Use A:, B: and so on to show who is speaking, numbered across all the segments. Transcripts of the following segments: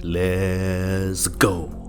A: Let's go.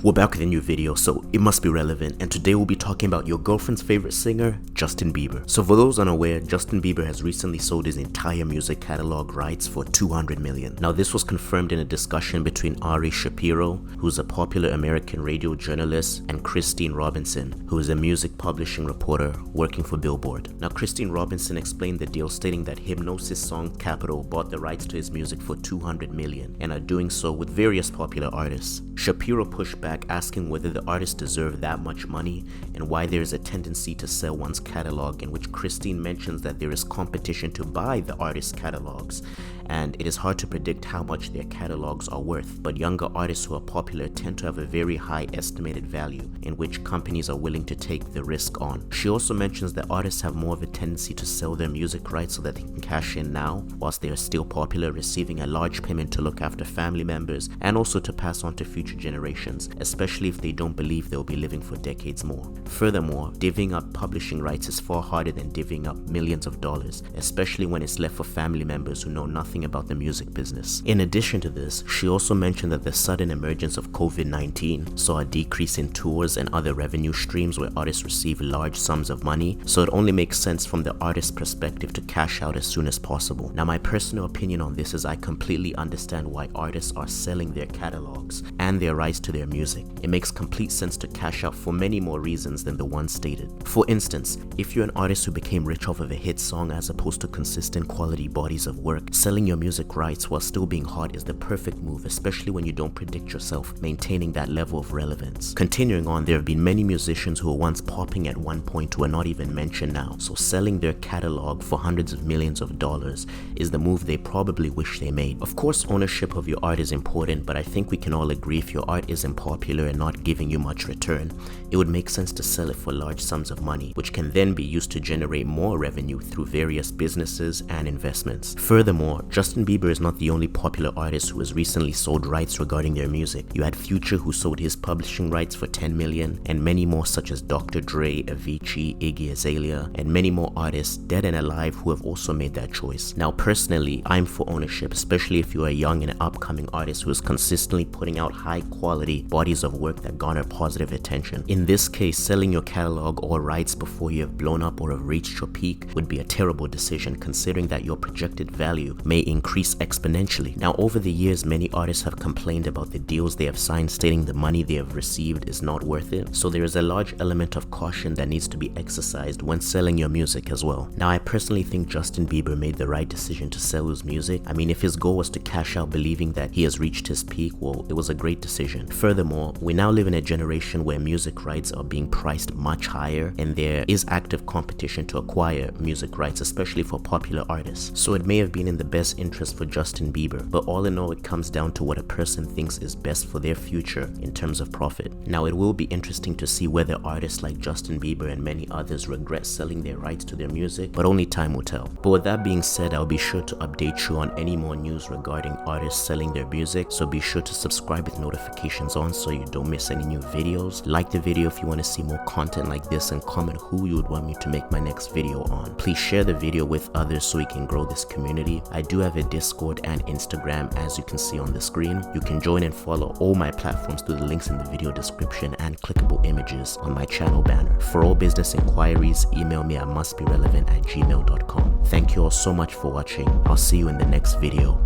A: We're back with a new video, so it must be relevant, and today we'll be talking about your girlfriend's favorite singer, Justin Bieber. So for those unaware, Justin Bieber has recently sold his entire music catalog rights for $200 million. Now this was confirmed in a discussion between Ari Shapiro, who's a popular American radio journalist, and Christine Robinson, who is a music publishing reporter working for Billboard. Now Christine Robinson explained the deal, stating that Hipgnosis song Capital bought the rights to his music for $200 million and are doing so with various popular artists. Shapiro pushed back, asking whether the artists deserve that much money and why there is a tendency to sell one's catalog, in which Christine mentions that there is competition to buy the artists' catalogs, and it is hard to predict how much their catalogs are worth, but younger artists who are popular tend to have a very high estimated value, in which companies are willing to take the risk on. She also mentions that artists have more of a tendency to sell their music rights so that they can cash in now whilst they are still popular, receiving a large payment to look after family members and also to pass on to future generations, especially if they don't believe they'll be living for decades more. Furthermore, divvying up publishing rights is far harder than divvying up millions of dollars, especially when it's left for family members who know nothing about the music business. In addition to this, she also mentioned that the sudden emergence of COVID-19 saw a decrease in tours and other revenue streams where artists receive large sums of money, so it only makes sense from the artist's perspective to cash out as soon as possible. Now my personal opinion on this is I completely understand why artists are selling their catalogs and their rights to their music. It makes complete sense to cash out for many more reasons than the one stated. For instance, if you're an artist who became rich off of a hit song as opposed to consistent quality bodies of work, selling your music rights while still being hot is the perfect move, especially when you don't predict yourself maintaining that level of relevance. Continuing on, there have been many musicians who were once popping at one point who are not even mentioned now, so selling their catalog for hundreds of millions of dollars is the move they probably wish they made. Of course, ownership of your art is important, but I think we can all agree if your art isn't popular and not giving you much return, it would make sense to sell it for large sums of money, which can then be used to generate more revenue through various businesses and investments. Furthermore, Justin Bieber is not the only popular artist who has recently sold rights regarding their music. You had Future, who sold his publishing rights for $10 million, and many more such as Dr. Dre, Avicii, Iggy Azalea, and many more artists dead and alive who have also made that choice. Now personally, I'm for ownership, especially if you are a young and upcoming artist who is consistently putting out high quality bodies of work that garner positive attention. In this case, selling your catalog or rights before you have blown up or have reached your peak would be a terrible decision, considering that your projected value may increase exponentially. Now over the years, many artists have complained about the deals they have signed, stating the money they have received is not worth it, so there is a large element of caution that needs to be exercised when selling your music as well. Now I personally think Justin Bieber made the right decision to sell his music. I mean, if his goal was to cash out believing that he has reached his peak, well, it was a great decision. Furthermore, we now live in a generation where music rights are being priced much higher, and there is active competition to acquire music rights, especially for popular artists. So it may have been in the best interest for Justin Bieber, but all in all, it comes down to what a person thinks is best for their future in terms of profit. Now it will be interesting to see whether artists like Justin Bieber and many others regret selling their rights to their music, but only time will tell. But with that being said, I'll be sure to update you on any more news regarding artists selling their music, so be sure to subscribe with notifications on so you don't miss any new videos. Like the video if you want to see more content like this, and comment who you would want me to make my next video on. Please share the video with others so we can grow this community. I do have a Discord and Instagram, as you can see on the screen. You can join and follow all my platforms through the links in the video description and clickable images on my channel banner. For all business inquiries, email me at mustberelevant@gmail.com. Thank you all so much for watching. I'll see you in the next video.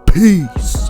A: Peace!